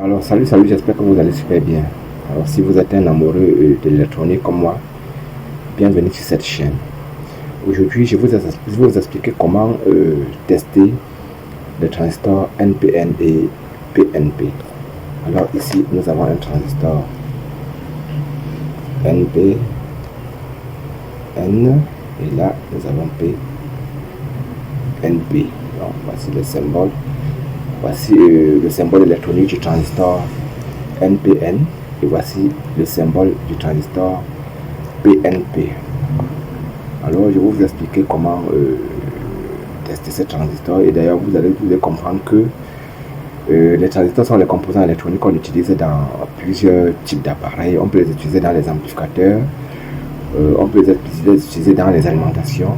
Alors salut, j'espère que vous allez super bien. Alors si vous êtes un amoureux de l'électronique comme moi, bienvenue sur cette chaîne. Aujourd'hui, je vais vous expliquer comment tester les transistors NPN et PNP. Alors ici, nous avons un transistor NP, N, et là, nous avons PNP. Donc voici le symbole. Voici le symbole électronique du transistor NPN et voici le symbole du transistor PNP. Alors je vais vous expliquer comment tester ce transistor, et d'ailleurs vous allez comprendre que les transistors sont les composants électroniques qu'on utilise dans plusieurs types d'appareils. On peut les utiliser dans les amplificateurs, on peut les utiliser dans les alimentations,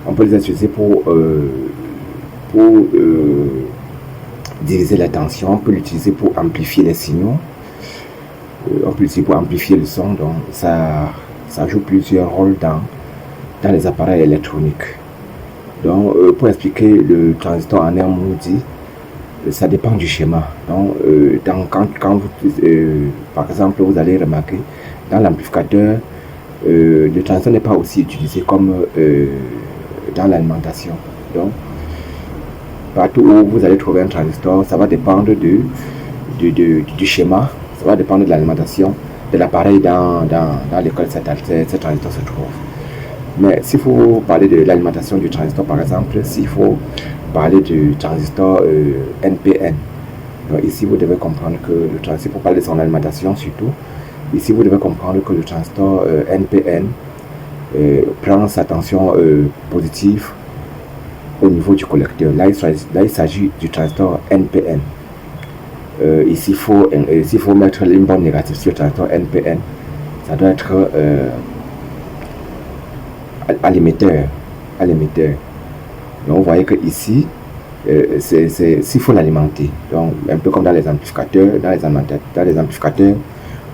on peut les utiliser pour diviser la tension, on peut l'utiliser pour amplifier les signaux, on peut l'utiliser pour amplifier le son. Donc ça joue plusieurs rôles dans les appareils électroniques. Donc pour expliquer le transistor en un mot dit, ça dépend du schéma. Donc quand vous, par exemple, vous allez remarquer dans l'amplificateur, le transistor n'est pas aussi utilisé comme dans l'alimentation. Donc partout où vous allez trouver un transistor, ça va dépendre du schéma, ça va dépendre de l'alimentation de l'appareil dans lequel ce transistor se trouve. Mais s'il faut parler de l'alimentation du transistor, par exemple, s'il faut parler du transistor NPN, donc ici vous devez comprendre que le transistor, pour parler de son alimentation surtout, ici vous devez comprendre que le transistor NPN prend sa tension positive au niveau du collecteur. Là il s'agit du transistor NPN. Ici il faut mettre une bande négative sur le transistor NPN. Ça doit être à l'émetteur. Donc vous voyez que ici s'il faut l'alimenter, donc un peu comme dans les amplificateurs,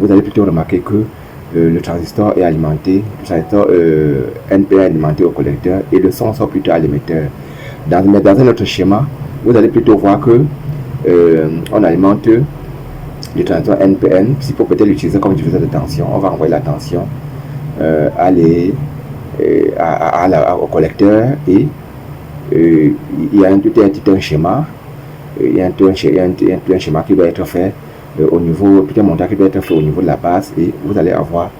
vous allez plutôt remarquer que le transistor est alimenté, le transistor NPN est alimenté au collecteur et le son sort plutôt à l'émetteur. Mais dans un autre schéma, vous allez plutôt voir que on alimente le transistor NPN. S'il faut peut-être l'utiliser comme diviseur de tension, on va envoyer la tension au collecteur, et il y a un schéma, il y a un schéma qui doit être fait au niveau, puis un montage qui doit être fait au niveau de la base, et vous allez avoir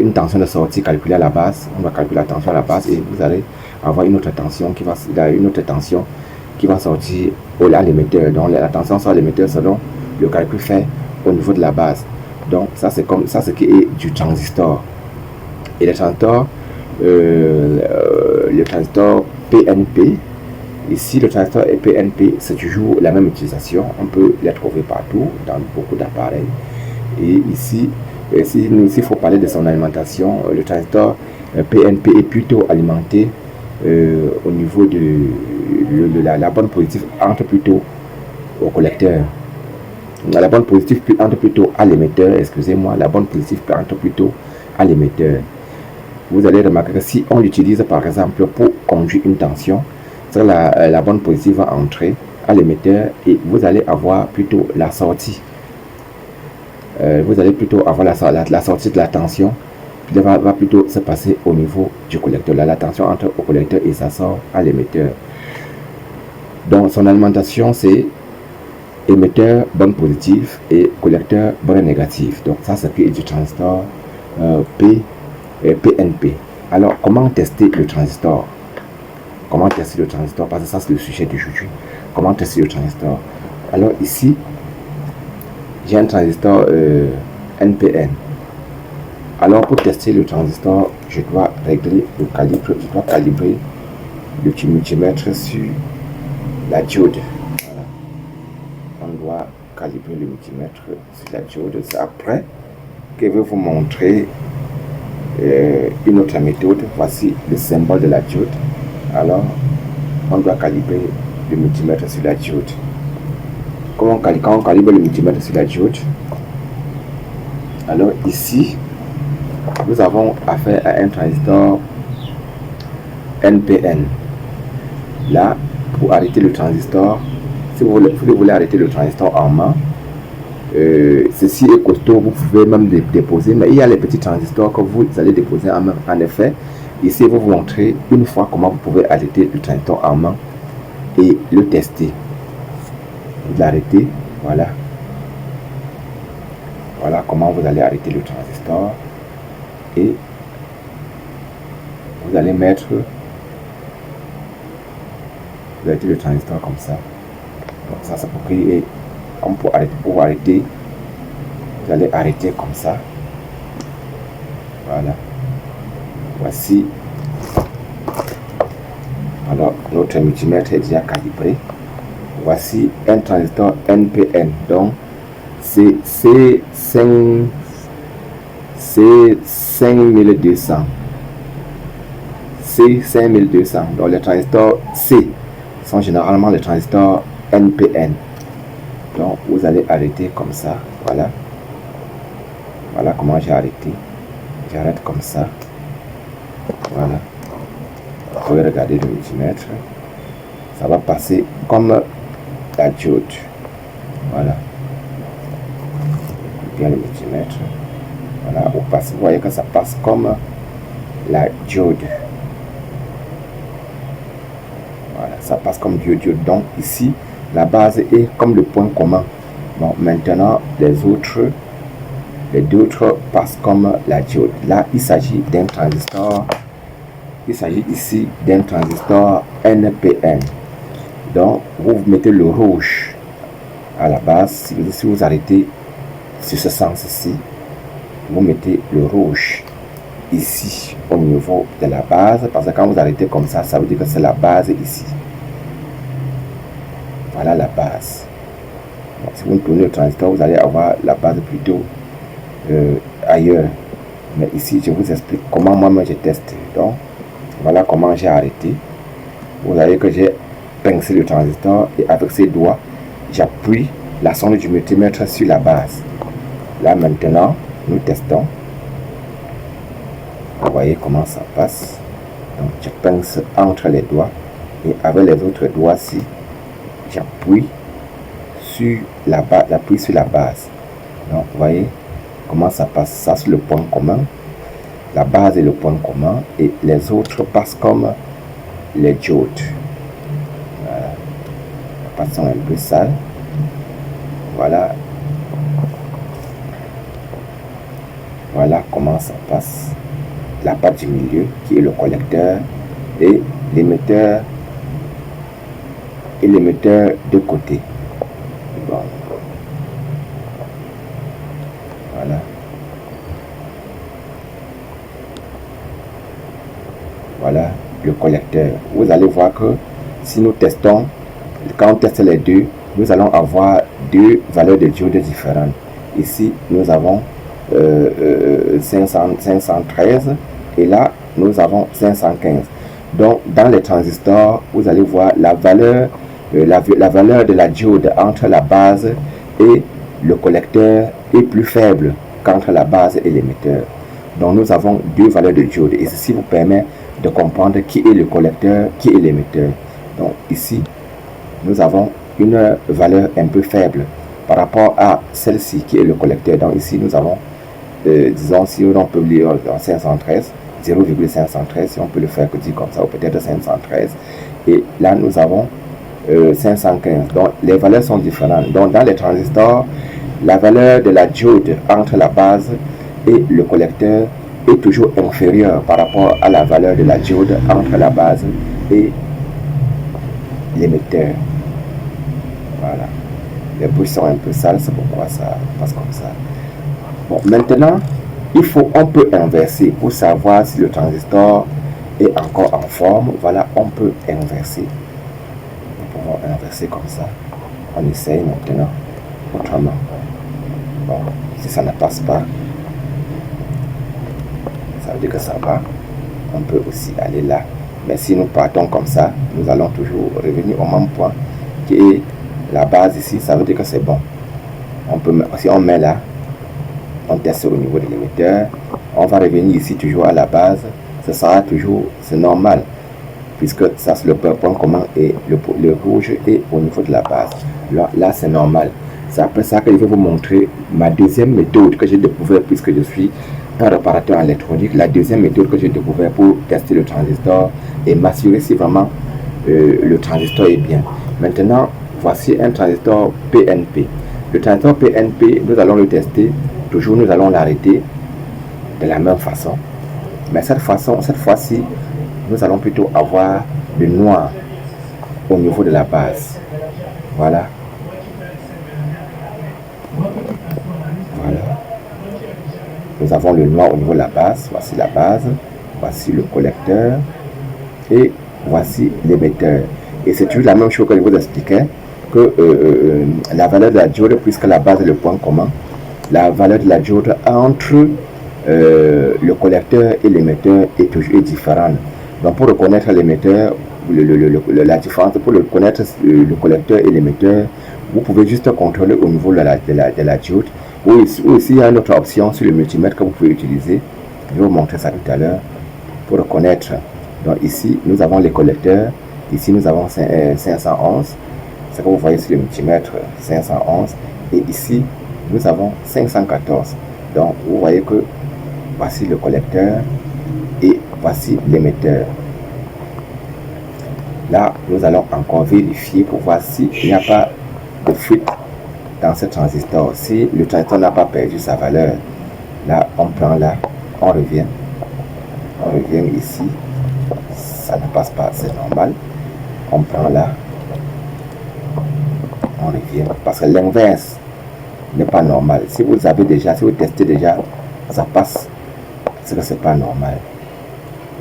une tension de sortie calculée à la base. On va calculer la tension à la base et vous allez avoir une autre tension qui va sortir à l'émetteur. Donc la tension sur l'émetteur selon le calcul fait au niveau de la base. Donc ça c'est ce qui est du transistor. Et le transistor PNP, ici le transistor PNP, c'est toujours la même utilisation. On peut les trouver partout dans beaucoup d'appareils. Et ici, s'il faut parler de son alimentation, le transistor PNP est plutôt alimenté au niveau de la bande positive, entre plutôt au collecteur. La bande positive entre plutôt à l'émetteur, excusez-moi, la bande positive entre plutôt à l'émetteur. Vous allez remarquer que si on l'utilise par exemple pour conduire une tension, la bande positive va entrer à l'émetteur et vous allez avoir plutôt la sortie. Vous allez plutôt avoir la sortie de la tension, puis va plutôt se passer au niveau du collecteur. Là, la tension entre au collecteur et ça sort à l'émetteur. Donc son alimentation c'est émetteur bande positive et collecteur bande négative. Donc ça c'est du transistor PNP. Alors comment tester le transistor? Parce que ça c'est le sujet d'aujourd'hui. Comment tester le transistor? Alors ici j'ai un transistor NPN. Alors pour tester le transistor, je dois régler le calibre, je dois calibrer le multimètre sur la diode. Voilà. On doit calibrer le multimètre sur la diode. C'est après que je vais vous montrer une autre méthode. Voici le symbole de la diode. Alors on doit calibrer le multimètre sur la diode. Quand on calibre le multimètre sur la diode, alors ici nous avons affaire à un transistor NPN. Là, pour arrêter le transistor, si vous voulez arrêter le transistor en main, ceci est costaud, vous pouvez même déposer, mais il y a les petits transistors que vous allez déposer en main. En effet, ici, vous vous montrez une fois comment vous pouvez arrêter le transistor en main et le tester. Vous l'arrêtez, voilà. Voilà comment vous allez arrêter le transistor et vous allez mettre le transistor comme ça. Donc ça c'est pour créer, comme pour arrêter, vous allez arrêter comme ça. Voilà. Voici. Alors notre multimètre est déjà calibré. Voici un transistor NPN. Donc c'est 5200. C 5200. Donc les transistors C sont généralement les transistors NPN. Donc vous allez arrêter comme ça. Voilà. Voilà comment j'ai arrêté. J'arrête comme ça. Voilà. Vous pouvez regarder le multimètre. Ça va passer comme la diode. Voilà. Bien le multimètre. Voilà. Vous voyez que ça passe comme la diode. Voilà. Ça passe comme diode. Donc ici, la base est comme le point commun. Donc maintenant, les deux autres passent comme la diode. Là, il s'agit d'un transistor. Il s'agit ici d'un transistor NPN. Donc, vous mettez le rouge à la base. Si vous arrêtez sur ce sens-ci, vous mettez le rouge ici au niveau de la base. Parce que quand vous arrêtez comme ça, ça veut dire que c'est la base ici. Voilà la base. Donc, si vous tournez le transistor, vous allez avoir la base plutôt ailleurs. Mais ici, je vous explique comment moi-même je teste. Donc, voilà comment j'ai arrêté. Vous voyez que j'ai pincé le transistor et avec ses doigts, j'appuie la sonde du multimètre sur la base. Là maintenant, nous testons. Vous voyez comment ça passe. Donc, je pince entre les doigts et avec les autres doigts-ci, j'appuie sur la base. Donc, vous voyez comment ça passe. Ça, c'est le point commun. La base est le point commun et les autres passent comme les diodes. Voilà. Passons un peu sale. Voilà. Voilà comment ça passe. La partie du milieu qui est le collecteur et l'émetteur de côté. Bon. Voilà. Voilà le collecteur. Vous allez voir que si nous testons, quand on teste les deux, nous allons avoir deux valeurs de diode différentes. Ici, nous avons 513 et là, nous avons 515. Donc, dans les transistors, vous allez voir la valeur de la diode entre la base et le collecteur est plus faible qu'entre la base et l'émetteur. Donc, nous avons deux valeurs de diode et ceci vous permet de comprendre qui est le collecteur, qui est l'émetteur. Donc, ici, nous avons une valeur un peu faible par rapport à celle-ci qui est le collecteur. Donc, ici, nous avons, disons, si on peut lire 513, 0,513, si on peut le faire dire comme ça, ou peut-être 513. Et là, nous avons 515. Donc, les valeurs sont différentes. Donc, dans les transistors, la valeur de la diode entre la base et le collecteur est toujours inférieure par rapport à la valeur de la diode entre la base et l'émetteur. Voilà. Les bouches sont un peu sales, c'est pourquoi ça passe comme ça. Bon, maintenant, on peut inverser pour savoir si le transistor est encore en forme. Voilà, on peut inverser. Nous pouvons inverser comme ça. On essaye maintenant autrement. Bon, si ça ne passe pas, ça veut dire que ça va. On peut aussi aller là. Mais si nous partons comme ça, nous allons toujours revenir au même point qui est la base ici. Ça veut dire que c'est bon. Si on met là, on teste au niveau de l'émetteur. On va revenir ici toujours à la base. Ce sera toujours, c'est normal. puisque ça c'est le point commun et le rouge est au niveau de la base. Là c'est normal. C'est après ça que je vais vous montrer ma deuxième méthode que j'ai découvert puisque je suis un réparateur électronique. La deuxième méthode que j'ai découvert pour tester le transistor et m'assurer si vraiment le transistor est bien. Maintenant, voici un transistor PNP. Le transistor PNP, nous allons le tester. Toujours, nous allons l'arrêter de la même façon. Mais cette fois-ci, nous allons plutôt avoir le noir au niveau de la base. Voilà. Voilà. Nous avons le noir au niveau de la base. Voici la base. Voici le collecteur. Et voici l'émetteur. Et c'est toujours la même chose que je vous expliquais, que la valeur de la diode, puisque la base est le point commun, la valeur de la diode entre le collecteur et l'émetteur est toujours différente. Donc pour reconnaître l'émetteur, la différence, pour reconnaître le collecteur et l'émetteur, vous pouvez juste contrôler au niveau de la diode. Ou ici, il y a une autre option sur le multimètre que vous pouvez utiliser. Je vais vous montrer ça tout à l'heure pour reconnaître. Donc ici, nous avons les collecteurs. Ici, nous avons 511. C'est comme vous voyez sur le multimètre, 511. Et ici, nous avons 514. Donc, vous voyez que voici le collecteur et voici l'émetteur. Là, nous allons encore vérifier pour voir s'il n'y a pas de fuite dans ce transistor. Si le transistor n'a pas perdu sa valeur, là, on prend là, on revient. On revient ici. Ça ne passe pas, c'est normal. On prend là. On revient. Parce que l'inverse n'est pas normal. Si vous avez déjà, si vous testez déjà, ça passe. C'est que c'est pas normal.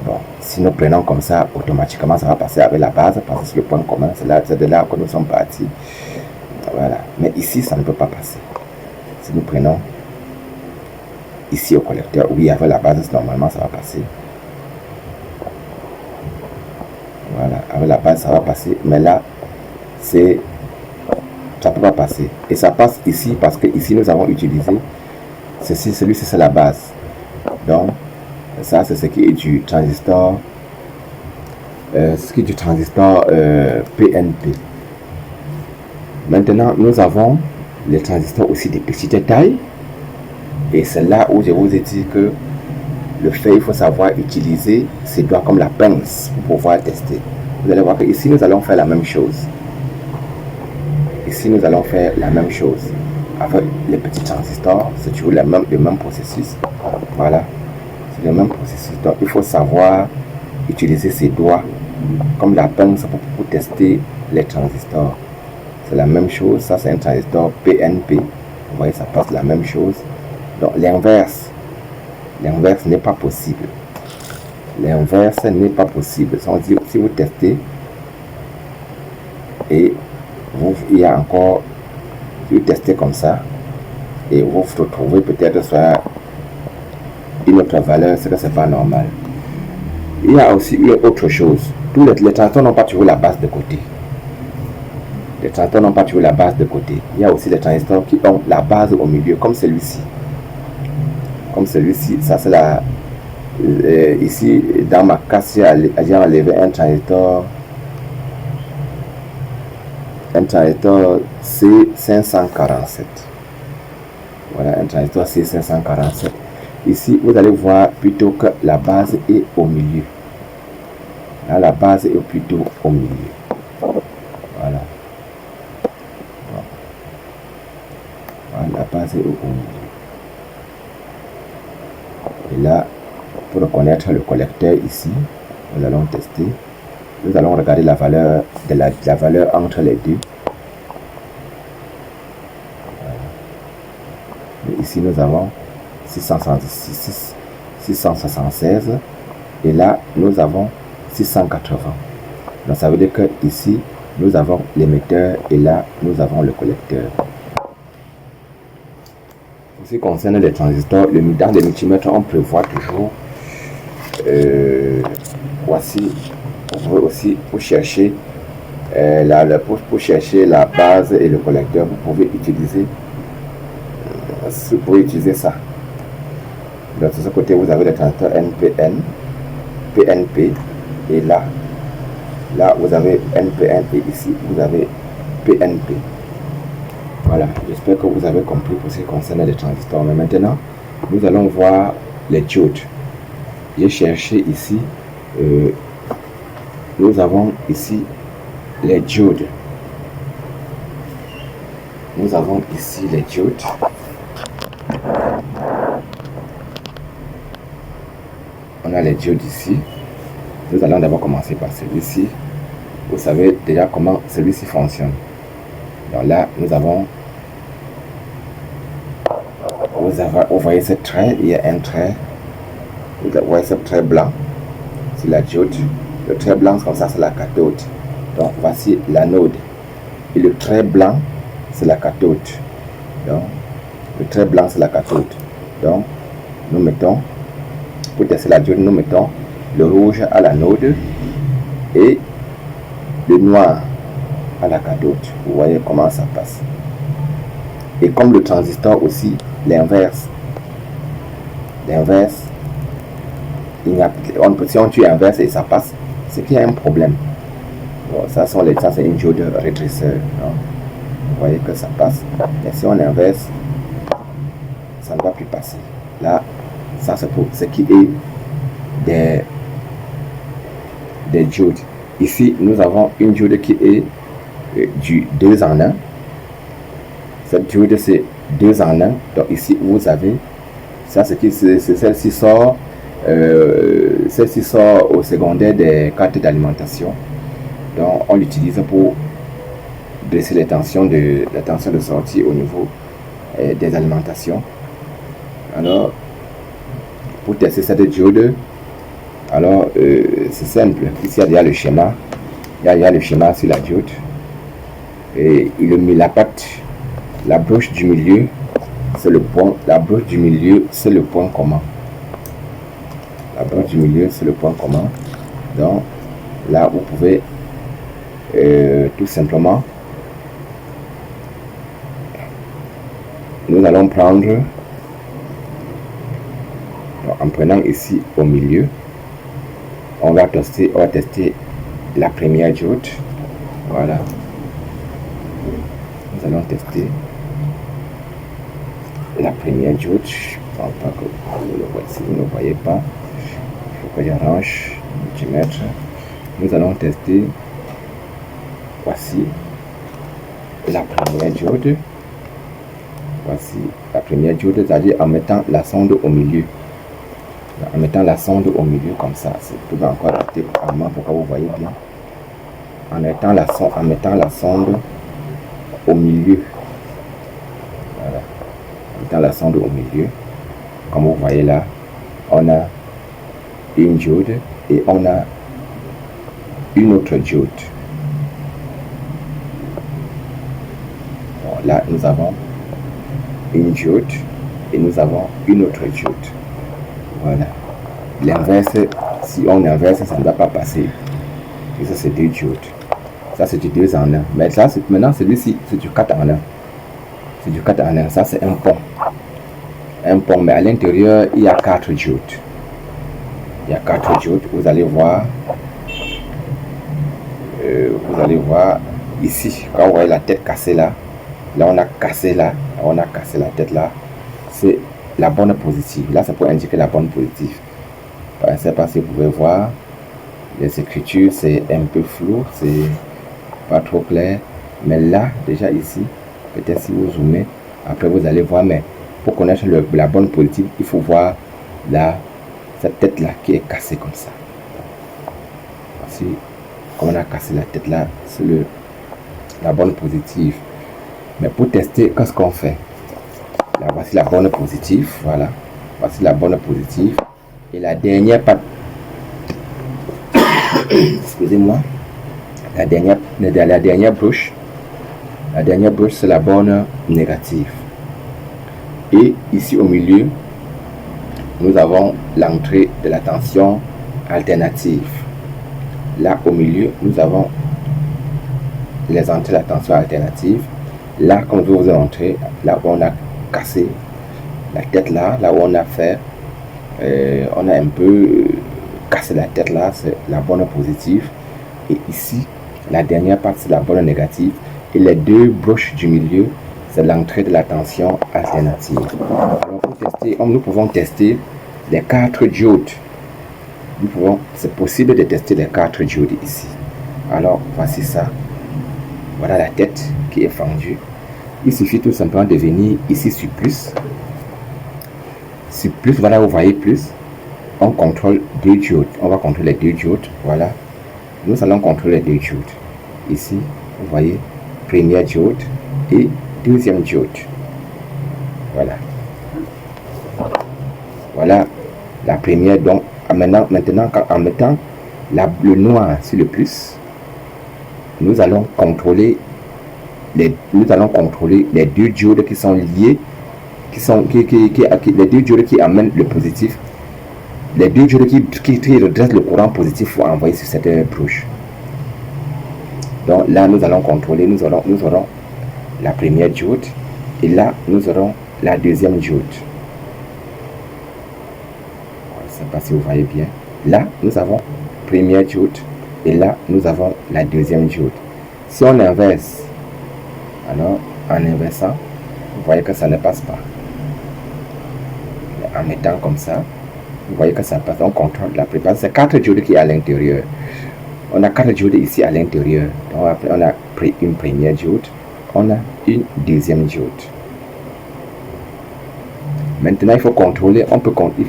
Bon, si nous prenons comme ça, automatiquement ça va passer avec la base parce que c'est le point commun, c'est de là que nous sommes partis. Voilà. Mais ici, ça ne peut pas passer. Si nous prenons ici au collecteur, oui, avec la base, normalement ça va passer. Voilà, avec la base ça va passer, mais là, ça ne peut pas passer. Et ça passe ici parce que ici nous avons utilisé celui-ci, c'est la base. Donc, ça c'est ce qui est du transistor PNP. Maintenant, nous avons les transistors aussi de petite taille. Et c'est là où je vous ai dit que le fait, il faut savoir utiliser ses doigts comme la pince pour pouvoir tester. Vous allez voir que ici, nous allons faire la même chose. Ici, nous allons faire la même chose. Avec les petits transistors, c'est toujours le même processus. Voilà. C'est le même processus. Donc, il faut savoir utiliser ses doigts comme la pince pour tester les transistors. C'est la même chose. Ça, c'est un transistor PNP. Vous voyez, ça passe la même chose. Donc, l'inverse n'est pas possible. L'inverse n'est pas possible. Si vous testez et il y a encore, si vous testez comme ça et vous retrouvez peut-être soit une autre valeur, c'est que c'est pas normal. Il y a aussi une autre chose. Tous les transistors n'ont pas toujours la base de côté. Les transistors n'ont pas toujours la base de côté. Il y a aussi les transistors qui ont la base au milieu, comme celui-ci. Comme celui-ci, ça c'est la... ici, dans ma casse, j'ai enlevé un transistor C547. Voilà, un transistor C547. Ici, vous allez voir plutôt que la base est au milieu. Là, la base est plutôt au milieu. Voilà. Voilà, la base est au milieu. Et là, pour reconnaître le collecteur ici, nous allons tester. Nous allons regarder la valeur la valeur entre les deux. Et ici, nous avons 676 et là, nous avons 680. Donc, ça veut dire que ici, nous avons l'émetteur et là, nous avons le collecteur. En ce qui concerne les transistors, dans les multimètres, on prévoit toujours voici, vous pouvez aussi pour chercher pour chercher la base et le collecteur, vous pouvez utiliser ça. Donc de ce côté, vous avez le transistor PNP et là, Là, vous avez NPN et ici, vous avez PNP. Voilà, j'espère que vous avez compris pour ce qui concerne les transistors. Mais maintenant, nous allons voir les diodes. J'ai cherché ici, nous avons ici les diodes. Nous avons ici les diodes. On a les diodes ici. Nous allons d'abord commencer par celui-ci. Vous savez déjà comment celui-ci fonctionne. Donc là, nous avons, vous voyez ce trait, il y a un trait, vous voyez ce trait blanc, c'est la diode. Le trait blanc comme ça, c'est la cathode. Donc voici l'anode. Et le trait blanc, c'est la cathode. Donc le trait blanc, c'est la cathode. Donc nous mettons, pour tester la diode, nous mettons le rouge à l'anode et le noir à la cathode. Vous voyez comment ça passe. Et comme le transistor aussi, l'inverse, si on tue inverse et ça passe, c'est qu'il y a un problème. Bon, ça c'est une diode rétréceur. Vous voyez que ça passe. Mais si on inverse, ça ne va plus passer. Là, ça c'est pour ce qui est des diodes. Ici, nous avons une diode qui est du 2 en 1. Cette diode, c'est 2 en 1. Donc ici, vous avez, ça c'est celle-ci sort, au secondaire des cartes d'alimentation. Donc on l'utilise pour baisser la tension de sortie au niveau des alimentations. Alors, pour tester cette diode, alors c'est simple. Ici, il y a déjà le schéma. Il y a le schéma sur la diode. Et il a mis la patte, la broche du milieu, c'est le point. La broche du milieu, c'est le point commun. La broche du milieu, c'est le point commun. Donc, là, vous pouvez tout simplement, nous allons prendre, en prenant ici au milieu, on va tester la première diode. Voilà. Nous allons tester la première diode. Je ne pense pas que vous ne voyez pas. Il faut que j'arrange le multimètre. Nous allons tester. Voici la première diode. Voici la première diode, c'est-à-dire en mettant la sonde au milieu. En mettant la sonde au milieu comme ça, c'est tout encore adapté pour que vous voyez bien. En mettant la sonde au milieu. Voilà. En mettant la sonde au milieu. Comme vous voyez là, on a une diode et on a une autre diode. Bon, là, nous avons une diode et nous avons une autre diode. Voilà. L'inverse, si on inverse, ça ne va pas passer. Et ça, c'est 2 diodes. Ça, c'est du 2 en 1. Mais là, maintenant, celui-ci, c'est du 4 en 1. C'est du 4 en 1. Ça, c'est un pont. Un pont, mais à l'intérieur, il y a 4 diodes. Il y a 4 diodes. Vous allez voir ici, quand vous voyez la tête cassée là, on a cassé la tête là. C'est la bonne positive. Là, c'est pour indiquer la bonne positive. Je ne sais pas si vous pouvez voir. Les écritures, c'est un peu flou, c'est pas trop clair. Mais là, déjà ici, peut-être si vous zoomez, après vous allez voir. Mais pour connaître la bonne positive, il faut voir là, cette tête là qui est cassée comme ça. Voici, comme on a cassé la tête là, c'est la bonne positive. Mais pour tester, qu'est-ce qu'on fait? Là, voici la bonne positive, voilà. Voici la bonne positive. Et la dernière patte, excusez-moi, la dernière broche, c'est la bonne négative. Et ici au milieu, nous avons l'entrée de la tension alternative. Là au milieu, nous avons les entrées de la tension alternative. Là, comme je vous ai montré, là où on a cassé la tête là où on a fait, on a un peu cassé la tête là, c'est la bonne positive. Et ici, la dernière partie, c'est la borne négative. Et les deux broches du milieu, c'est l'entrée de la tension alternative. Alors, pour tester, nous pouvons tester les 4 diodes. C'est possible de tester les 4 diodes ici. Alors, voici ça. Voilà la tête qui est fendue. Il suffit tout simplement de venir ici sur plus. Sur plus, voilà, vous voyez plus. On contrôle 2 diodes. On va contrôler les 2 diodes. Voilà. Nous allons contrôler les 2 diodes. Ici, vous voyez, première diode et deuxième diode. Voilà. Voilà la première. Donc, maintenant en mettant le noir sur le plus, nous allons contrôler les 2 diodes qui sont liés, les 2 diodes qui amènent le positif, les 2 diodes qui redressent le courant positif pour envoyer sur cette broche. Donc là, nous allons contrôler, nous aurons la première diode et là, nous aurons la deuxième diode. Je ne sais pas si vous voyez bien. Là, nous avons première diode et là, nous avons la deuxième diode. Si on inverse, alors en inversant, vous voyez que ça ne passe pas. En mettant comme ça, vous voyez que ça passe. On contrôle la plupart. C'est 4 diodes qui est à l'intérieur. On a 4 diodes ici à l'intérieur. Donc après, on a une première diode, on a une deuxième diode. Maintenant, il faut contrôler,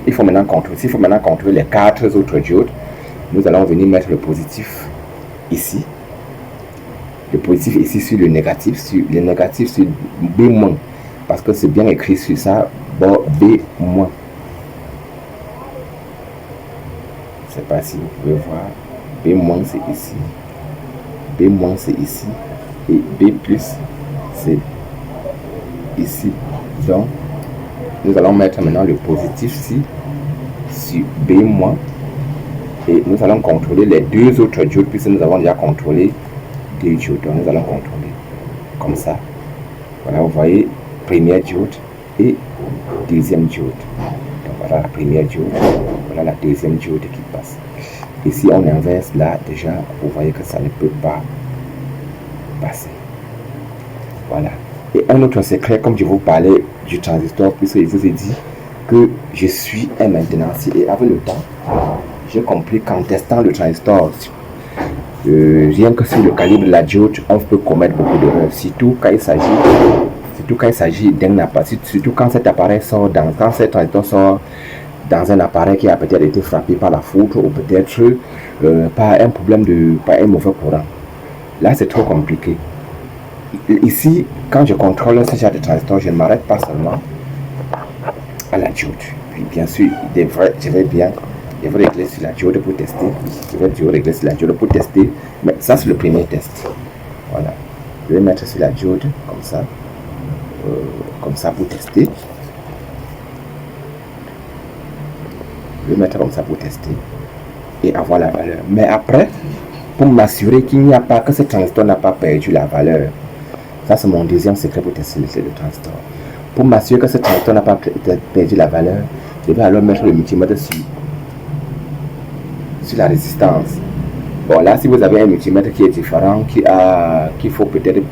il faut maintenant contrôler les 4 autres diodes. Nous allons venir mettre le positif ici. Le positif ici sur le négatif, sur B-, parce que c'est bien écrit sur ça, B-. Je ne sais pas si vous pouvez voir. B- c'est ici, B- c'est ici et B+ c'est ici. Donc nous allons mettre maintenant le positif ici sur B- et nous allons contrôler les 2 autres diodes puisque nous avons déjà contrôlé 2 diodes. Donc nous allons contrôler comme ça. Voilà, vous voyez, première diode et deuxième diode. Donc voilà la première diode, voilà la deuxième diode qui passe. Et si on inverse là, déjà, vous voyez que ça ne peut pas passer. Voilà. Et un autre secret, comme je vous parlais du transistor, puisque je vous ai dit que je suis un maintenancier. Et avec le temps, j'ai compris qu'en testant le transistor, rien que sur le calibre de la diode, on peut commettre beaucoup d'erreurs. Surtout quand il s'agit d'un appareil, surtout quand cet appareil sort, quand cet transistor sort dans un appareil qui a peut-être été frappé par la foudre ou peut-être par un problème par un mauvais courant. Là, c'est trop compliqué. Ici, quand je contrôle ce genre de transistor, je ne m'arrête pas seulement à la diode. Puis bien sûr, je vais régler sur la diode pour tester. Mais ça, c'est le premier test. Voilà. Je vais mettre sur la diode comme ça pour tester. Je vais mettre comme ça pour tester et avoir la valeur. Mais après, pour m'assurer qu'il n'y a pas, que ce transistor n'a pas perdu la valeur. Ça, c'est mon deuxième secret pour tester le transistor. Pour m'assurer que ce transistor n'a pas perdu la valeur, je vais alors mettre le multimètre sur la résistance. Bon, là, si vous avez un multimètre qui est différent, qu'il faut peut-être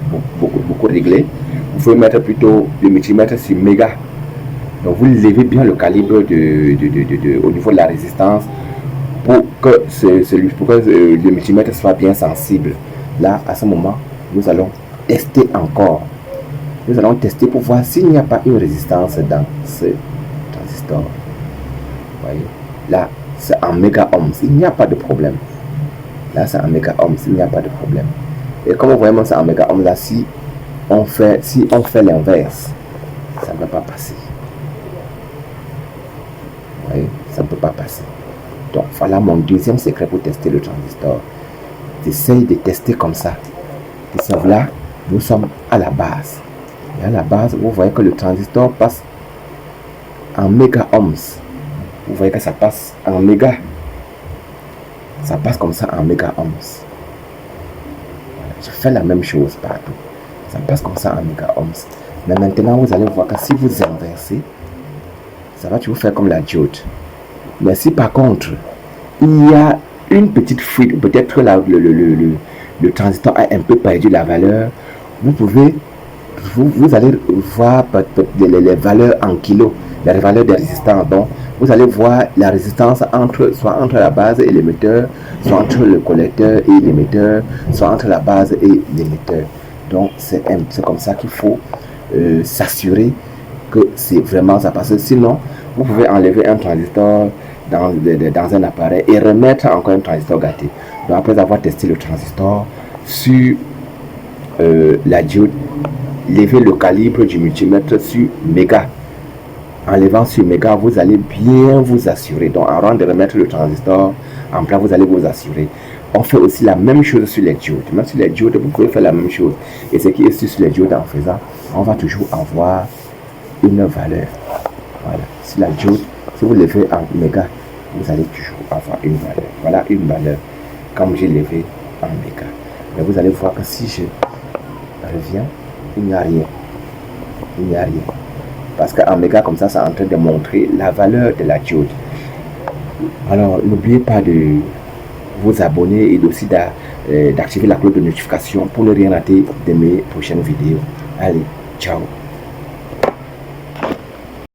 beaucoup régler, vous pouvez mettre plutôt le multimètre sur méga. Donc vous levez bien le calibre au niveau de la résistance pour que le multimètre soit bien sensible. Là, à ce moment, nous allons tester encore. Nous allons tester pour voir s'il n'y a pas une résistance dans ce transistor. Vous voyez, là, c'est en méga-ohms. Il n'y a pas de problème. Là, c'est en méga-ohms. Il n'y a pas de problème. Et comme vous voyez, c'est en méga-ohms. Là, si on fait l'inverse, ça ne va pas passer. Ça ne peut pas passer. Donc voilà mon deuxième secret pour tester le transistor. J'essaye de tester comme ça. Et là, nous sommes à la base. Et à la base, vous voyez que le transistor passe en méga-ohms. Vous voyez que ça passe en méga. Ça passe comme ça en méga-ohms. Voilà, je fais la même chose partout. Ça passe comme ça en méga-ohms. Mais maintenant, vous allez voir que si vous inversez, ça va toujours faire comme la diode. Mais si par contre, il y a une petite fuite, peut-être le transistor a un peu perdu la valeur, vous allez voir les valeurs en kilos, les valeurs des résistants. Donc, vous allez voir la résistance soit entre la base et l'émetteur, soit entre le collecteur et l'émetteur, soit entre la base et l'émetteur. Donc, c'est comme ça qu'il faut s'assurer que c'est vraiment ça. Parce que sinon, vous pouvez enlever un transistor dans un appareil et remettre encore un transistor gâté. Donc, après avoir testé le transistor sur la diode, levez le calibre du multimètre sur méga. En levant sur méga, vous allez bien vous assurer. Donc, avant de remettre le transistor en place, vous allez vous assurer. On fait aussi la même chose sur les diodes. Même sur les diodes, vous pouvez faire la même chose. Et ce qui est sur les diodes, en faisant, on va toujours avoir une valeur. Voilà. Sur la diode, si vous levez en méga, vous allez toujours avoir une valeur. Voilà une valeur. Comme j'ai levé en méga. Mais vous allez voir que si je reviens, il n'y a rien. Il n'y a rien. Parce qu'en méga, comme ça, c'est en train de montrer la valeur de la diode. Alors, n'oubliez pas de vous abonner et aussi d'activer la cloche de notification pour ne rien rater de mes prochaines vidéos. Allez, ciao.